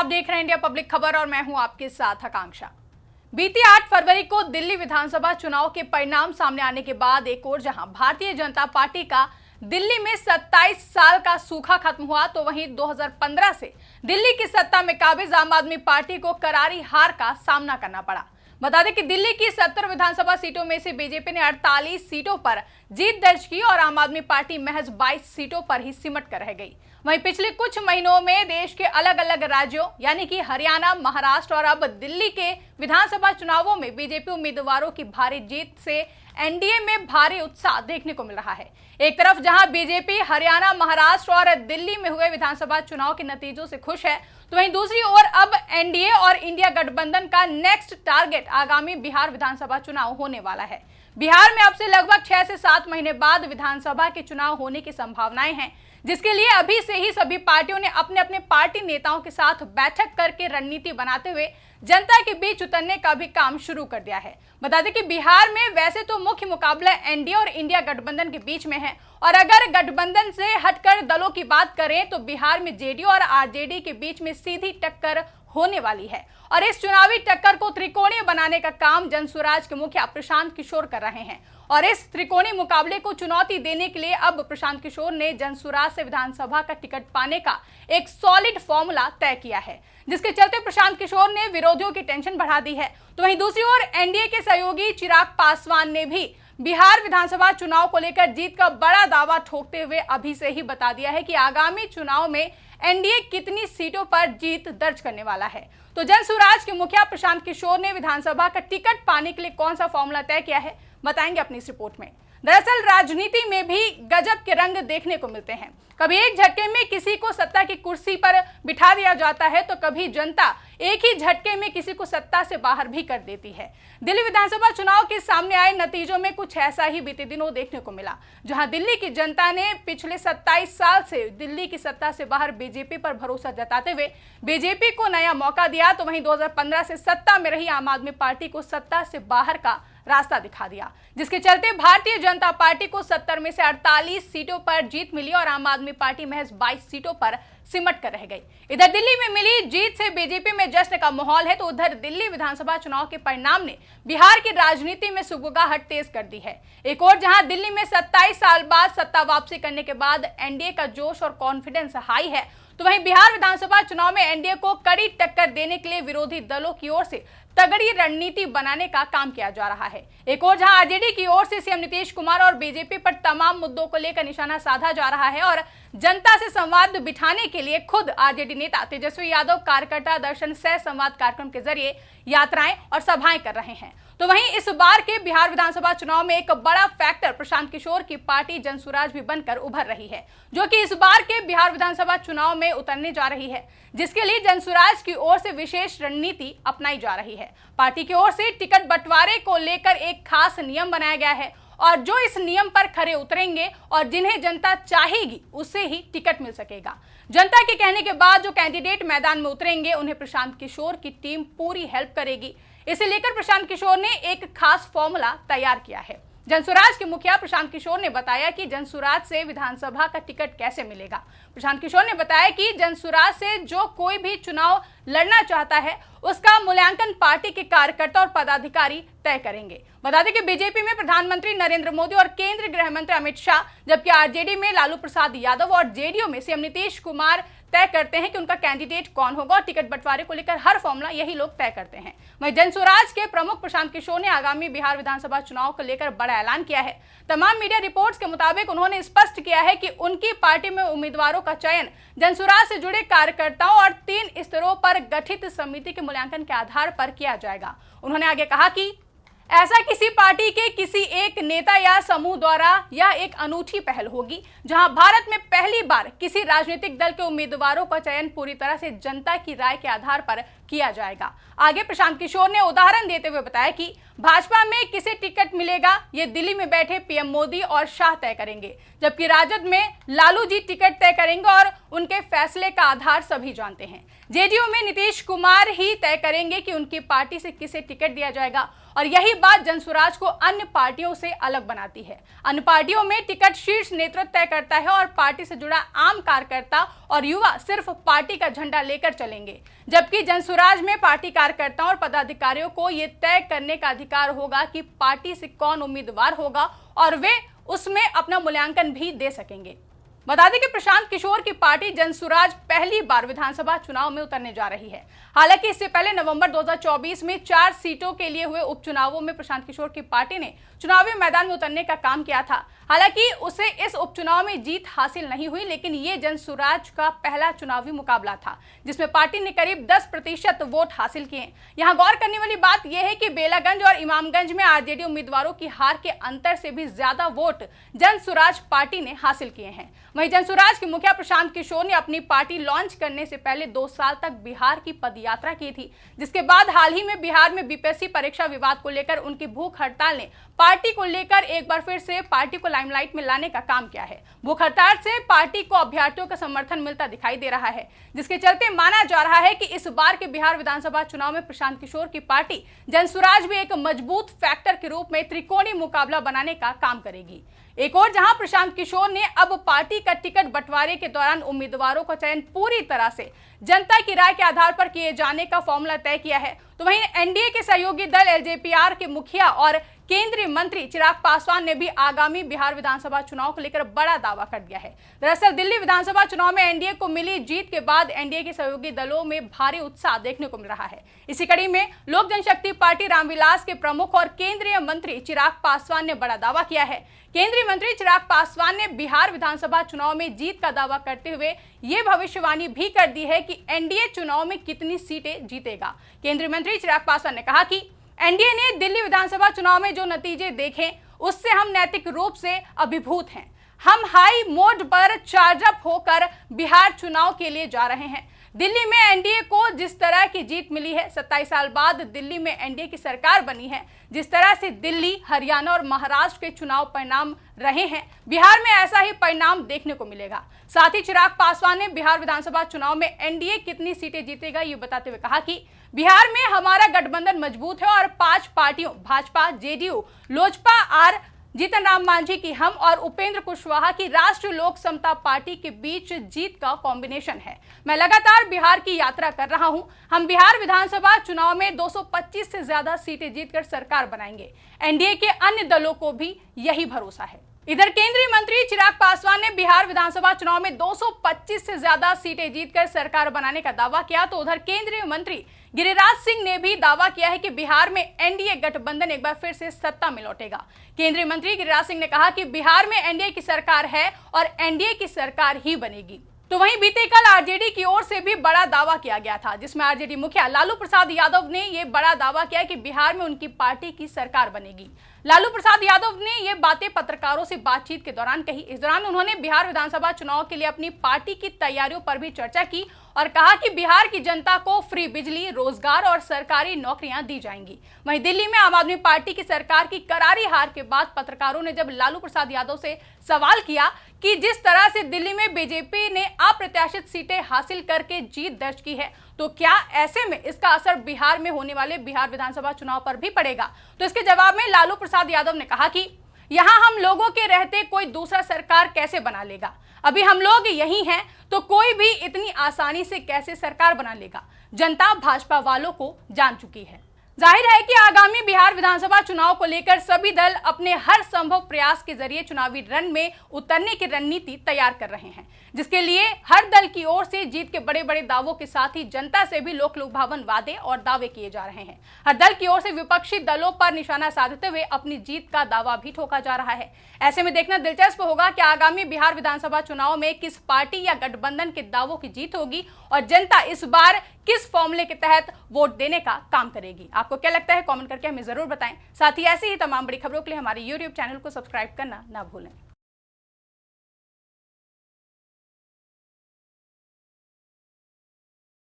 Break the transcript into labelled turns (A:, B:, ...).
A: देख रहे हैं इंडिया पब्लिक खबर और मैं हूं आपके साथ आकांक्षा। बीती 8 फरवरी को दिल्ली विधानसभा चुनाव के परिणाम सामने आने के बाद एक और जहां भारतीय जनता पार्टी का दिल्ली में 27 साल का सूखा खत्म हुआ, तो वहीं 2015 से दिल्ली की सत्ता में काबिज आम आदमी पार्टी को करारी हार का सामना करना पड़ा। बता दें कि दिल्ली की 70 विधानसभा सीटों में से बीजेपी ने 48 सीटों पर जीत दर्ज की और आम आदमी पार्टी महज 22 सीटों पर ही सिमट कर रह गई। वहीं पिछले कुछ महीनों में देश के अलग अलग राज्यों यानी कि हरियाणा, महाराष्ट्र और अब दिल्ली के विधानसभा चुनावों में बीजेपी उम्मीदवारों की भारी जीत से एनडीए में भारी उत्साह देखने को मिल रहा है। एक तरफ जहां बीजेपी हरियाणा, महाराष्ट्र और दिल्ली में हुए विधानसभा चुनाव के नतीजों से खुश है, तो वहीं दूसरी ओर अब एनडीए और इंडिया गठबंधन का नेक्स्ट टारगेट आगामी बिहार विधानसभा चुनाव होने वाला है। बिहार में अब से लगभग 6 से 7 महीने बाद विधानसभा के चुनाव होने की संभावनाएं हैं, जिसके लिए अभी से ही सभी पार्टियों ने अपने अपने पार्टी नेताओं के साथ बैठक करके रणनीति बनाते हुए जनता के बीच उतरने का भी काम शुरू कर दिया है। बता दें कि बिहार में वैसे तो मुख्य मुकाबला एनडीए और इंडिया गठबंधन के बीच में है, और अगर गठबंधन से हटकर दलों की बात करें तो बिहार में जेडीयू और आरजेडी के बीच में सीधी टक्कर होने वाली है। और इस चुनावी टक्कर को त्रिकोणीय बनाने का काम जनसुराज के मुखिया प्रशांत किशोर कर रहे हैं, और इस त्रिकोणीय मुकाबले को चुनौती देने के लिए अब प्रशांत किशोर ने जनसुराज से विधानसभा का टिकट पाने का एक सॉलिड फॉर्मूला तय किया है, जिसके चलते प्रशांत किशोर ने विरोधियों की टेंशन बढ़ा दी है। तो वहीं दूसरी ओर एनडीए के सहयोगी चिराग पासवान ने भी बिहार विधानसभा चुनाव को लेकर जीत का बड़ा दावा ठोकते हुए अभी से ही बता दिया है कि आगामी चुनाव में एनडीए कितनी सीटों पर जीत दर्ज करने वाला है। तो जनसुराज के मुखिया प्रशांत किशोर ने विधानसभा का टिकट पाने के लिए कौन सा फॉर्मूला तय किया है, बताएंगे अपनी इस रिपोर्ट में। दरअसल राजनीति में भी गजब के रंग देखने को मिलते हैं। कभी एक झटके में किसी को सत्ता की कुर्सी पर बिठा दिया जाता है, तो कभी जनता एक ही झटके में किसी को सत्ता से बाहर भी कर देती है। दिल्ली विधानसभा चुनाव के सामने आए नतीजों में कुछ ऐसा ही बीते दिनों देखने को मिला, जहां दिल्ली की जनता ने पिछले 27 साल से दिल्ली की सत्ता से बाहर बीजेपी पर भरोसा जताते हुए बीजेपी को नया मौका दिया, तो वहीं 2015 से सत्ता में रही आम आदमी पार्टी को सत्ता से बाहर का रास्ता दिखा दिया, जिसके चलते भारतीय जनता पार्टी को 70 में से 48 सीटों पर जीत मिली और आम आदमी पार्टी महज 22 सीटों पर सिमट कर रह गई। इधर दिल्ली में मिली जीत से बीजेपी में जश्न का माहौल है, तो उधर दिल्ली विधानसभा चुनाव के परिणाम ने बिहार की राजनीति में सुगबुगाहट तेज कर दी है। एक और जहां दिल्ली में 27 साल बाद सत्ता वापसी करने के बाद एनडीए का जोश और कॉन्फिडेंस हाई है, तो वहीं बिहार विधानसभा चुनाव में एनडीए को कड़ी टक्कर देने के लिए विरोधी दलों की ओर से तगड़ी रणनीति बनाने का काम किया जा रहा है। एक और जहां आरजेडी की ओर से सीएम नीतीश कुमार और बीजेपी पर तमाम मुद्दों को लेकर निशाना साधा जा रहा है, और जनता से संवाद बिठाने के लिए खुद आरजेडी नेता तेजस्वी यादव कार्यकर्ता दर्शन सह संवाद कार्यक्रम के जरिए यात्राएं और सभाएं कर रहे हैं। तो वहीं इस बार के बिहार विधानसभा चुनाव में एक बड़ा फैक्टर प्रशांत किशोर की पार्टी जनसुराज भी बनकर उभर रही है, जो कि इस बार के बिहार विधानसभा चुनाव में उतरने जा रही है, जिसके लिए जनसुराज की ओर से विशेष रणनीति अपनाई जा रही है। पार्टी की ओर से टिकट बंटवारे को लेकर एक खास नियम बनाया गया है, और जो इस नियम पर खरे उतरेंगे और जिन्हें जनता चाहेगी उससे ही टिकट मिल सकेगा। जनता के कहने के बाद जो कैंडिडेट मैदान में उतरेंगे उन्हें प्रशांत किशोर की टीम पूरी हेल्प करेगी। इसे लेकर प्रशांत किशोर ने एक खास फॉर्मूला तैयार किया है। जनसुराज के मुखिया प्रशांत किशोर ने बताया कि जनसुराज से विधानसभा का टिकट कैसे मिलेगा। प्रशांत किशोर ने बताया कि जनसुराज से जो कोई भी चुनाव लड़ना चाहता है उसका मूल्यांकन पार्टी के कार्यकर्ता और पदाधिकारी तय करेंगे। बता दें कि बीजेपी में प्रधानमंत्री नरेंद्र मोदी और केंद्रीय गृह मंत्री अमित शाह, जबकि आरजेडी में लालू प्रसाद यादव और जेडीयू में सीएम नीतीश कुमार तय करते हैं कि उनका कैंडिडेट कौन होगा, और टिकट बंटवारे को लेकर हर फॉर्मूला यही लोग तय करते हैं। वहीं जनसुराज के प्रमुख प्रशांत किशोर ने आगामी बिहार विधानसभा चुनाव को लेकर बड़ा ऐलान किया है। तमाम मीडिया रिपोर्ट्स के मुताबिक उन्होंने स्पष्ट किया है कि उनकी पार्टी में उम्मीदवारों का चयन जनसुराज से जुड़े कार्यकर्ताओं और 3 स्तरों पर गठित समिति के मूल्यांकन के आधार पर किया जाएगा। उन्होंने आगे कहा कि ऐसा किसी पार्टी के किसी एक नेता या समूह द्वारा यह एक अनूठी पहल होगी, जहां भारत में पहली बार किसी राजनीतिक दल के उम्मीदवारों का चयन पूरी तरह से जनता की राय के आधार पर किया जाएगा। आगे प्रशांत किशोर ने उदाहरण देते हुए बताया कि भाजपा में किसे टिकट मिलेगा ये दिल्ली में बैठे पीएम मोदी और शाह तय करेंगे, जबकि राजद में लालू जी टिकट तय करेंगे और उनके फैसले का आधार सभी जानते हैं। जेडीयू में नीतीश कुमार ही तय करेंगे कि उनकी पार्टी से किसे टिकट दिया जाएगा और यही बात जनसुराज को अन्य पार्टियों से अलग बनाती है। अन्य पार्टियों में टिकट शीर्ष नेतृत्व तय करता है और पार्टी से जुड़ा आम कार्यकर्ता और युवा सिर्फ पार्टी का झंडा लेकर चलेंगे, जबकि जनसुराज में पार्टी कार्यकर्ताओं और पदाधिकारियों को यह तय करने का अधिकार होगा कि पार्टी से कौन उम्मीदवार होगा और वे उसमें अपना मूल्यांकन भी दे सकेंगे। बता दें कि प्रशांत किशोर की पार्टी जनसुराज पहली बार विधानसभा चुनाव में उतरने जा रही है। हालांकि इससे पहले नवंबर 2024 में 4 सीटों के लिए हुए उपचुनावों में प्रशांत किशोर की पार्टी ने चुनावी मैदान में उतरने का काम किया था। हालांकि उसे इस उपचुनाव में जीत हासिल नहीं हुई, लेकिन ये जनसुराज का पहला चुनावी मुकाबला था जिसमें पार्टी ने करीब 10% वोट हासिल किए। यहाँ गौर करने वाली बात यह है कि बेलागंज और इमामगंज में आरजेडी उम्मीदवारों की हार के अंतर से भी ज्यादा वोट जनसुराज पार्टी ने हासिल किए हैं। वहीं जनसुराज के मुखिया प्रशांत किशोर ने अपनी पार्टी लॉन्च करने से पहले 2 साल तक बिहार की पदयात्रा की थी, जिसके बाद हाल ही में बिहार में बीपीएससी परीक्षा विवाद को लेकर उनकी भूख हड़ताल ने पार्टी को लेकर एक बार फिर से पार्टी को लाइमलाइट में लाने का काम किया है। भूख हड़ताल से पार्टी को अभ्यर्थियों का समर्थन मिलता दिखाई दे रहा है, जिसके चलते माना जा रहा है कि इस बार के बिहार विधानसभा चुनाव में प्रशांत किशोर की पार्टी जनसुराज भी एक मजबूत फैक्टर के रूप में त्रिकोणीय मुकाबला बनाने का काम करेगी। एक और जहां प्रशांत किशोर ने अब पार्टी का टिकट बंटवारे के दौरान उम्मीदवारों का चयन पूरी तरह से जनता की राय के आधार पर किए जाने का फॉर्मूला तय किया है, तो वहीं एनडीए के सहयोगी दल एलजेपीआर के मुखिया और केंद्रीय मंत्री चिराग पासवान ने भी आगामी बिहार विधानसभा चुनाव को लेकर बड़ा दावा कर दिया है। दरअसल दिल्ली विधानसभा चुनाव में एनडीए को मिली जीत के बाद एनडीए के सहयोगी दलों में भारी उत्साह देखने को मिल रहा है। इसी कड़ी में लोक जनशक्ति पार्टी रामविलास के प्रमुख और केंद्रीय मंत्री चिराग पासवान ने बड़ा दावा किया है। केंद्रीय मंत्री चिराग पासवान ने बिहार विधानसभा चुनाव में जीत का दावा करते हुए ये भविष्यवाणी भी कर दी है कि एनडीए चुनाव में कितनी सीटें जीतेगा। केंद्रीय मंत्री चिराग पासवान ने कहा कि एनडीए ने दिल्ली विधानसभा चुनाव में जो नतीजे देखे उससे हम नैतिक रूप से अभिभूत हैं। हम हाई मोड पर चार्ज अप होकर बिहार चुनाव के लिए जा रहे हैं। दिल्ली में एनडीए को जिस तरह की जीत मिली है, 27 साल बाद दिल्ली में एनडीए की सरकार बनी है, जिस तरह से दिल्ली, हरियाणा और महाराष्ट्र के चुनाव परिणाम रहे हैं, बिहार में ऐसा ही परिणाम देखने को मिलेगा। साथ ही चिराग पासवान ने बिहार विधानसभा चुनाव में एनडीए कितनी सीटें जीतेगा ये बताते हुए कहा कि बिहार में हमारा गठबंधन मजबूत है और 5 पार्टियों भाजपा, जेडीयू, लोजपा, आर जीतन राम मांझी की हम और उपेंद्र कुशवाहा की राष्ट्रीय लोक समता पार्टी के बीच जीत का कॉम्बिनेशन है। मैं लगातार बिहार की यात्रा कर रहा हूं। हम बिहार विधानसभा चुनाव में 225 से ज्यादा सीटें जीतकर सरकार बनाएंगे। एनडीए के अन्य दलों को भी यही भरोसा है। इधर केंद्रीय मंत्री चिराग पासवान ने बिहार विधानसभा चुनाव में 225 से ज्यादा सीटें जीतकर सरकार बनाने का दावा किया, तो उधर केंद्रीय मंत्री गिरिराज सिंह ने भी दावा किया है कि बिहार में एनडीए गठबंधन एक बार फिर से सत्ता में लौटेगा। केंद्रीय मंत्री गिरिराज सिंह ने कहा कि बिहार में एनडीए की सरकार है और एनडीए की सरकार ही बनेगी। तो वहीं बीते कल आरजेडी की ओर से भी बड़ा दावा किया गया था, जिसमें आरजेडी मुखिया लालू प्रसाद यादव ने यह बड़ा दावा किया कि बिहार में उनकी पार्टी की सरकार बनेगी। लालू प्रसाद यादव ने ये बातें पत्रकारों से बातचीत के दौरान कही। इस दौरान उन्होंने बिहार विधानसभा चुनाव के लिए अपनी पार्टी की तैयारियों पर भी चर्चा की और कहा कि बिहार की जनता को फ्री बिजली, रोजगार और सरकारी नौकरियां दी जाएंगी। वहीं दिल्ली में आम आदमी पार्टी की सरकार की करारी हार के बाद पत्रकारों ने जब लालू प्रसाद यादव से सवाल किया कि जिस तरह से दिल्ली में बीजेपी ने अप्रत्याशित सीटें हासिल करके जीत दर्ज की है, तो क्या ऐसे में इसका असर बिहार में होने वाले बिहार विधानसभा चुनाव पर भी पड़ेगा? तो इसके जवाब में लालू प्रसाद यादव ने कहा कि यहां हम लोगों के रहते कोई दूसरा सरकार कैसे बना लेगा? अभी हम लोग यही हैं, तो कोई भी इतनी आसानी से कैसे सरकार बना लेगा? जनता भाजपा वालों को जान चुकी है। जाहिर है कि आगामी बिहार विधानसभा चुनाव को लेकर सभी दल अपने हर संभव प्रयास के जरिए चुनावी रण में उतरने की रणनीति तैयार कर रहे हैं, जिसके लिए हर दल की ओर से जीत के बड़े बड़े दावों के साथ ही जनता से भी लोक लुभावन वादे और दावे किए जा रहे हैं। हर दल की ओर से विपक्षी दलों पर निशाना साधते हुए अपनी जीत का दावा भी ठोका जा रहा है। ऐसे में देखना दिलचस्प होगा कि आगामी बिहार विधानसभा चुनाव में किस पार्टी या गठबंधन के दावों की जीत होगी और जनता इस बार किस फॉर्मूले के तहत वोट देने का काम करेगी। आपको क्या लगता है? कमेंट करके हमें जरूर बताएं। साथ ही ऐसी ही तमाम बड़ी खबरों के लिए हमारे YouTube चैनल को सब्सक्राइब करना ना भूलें।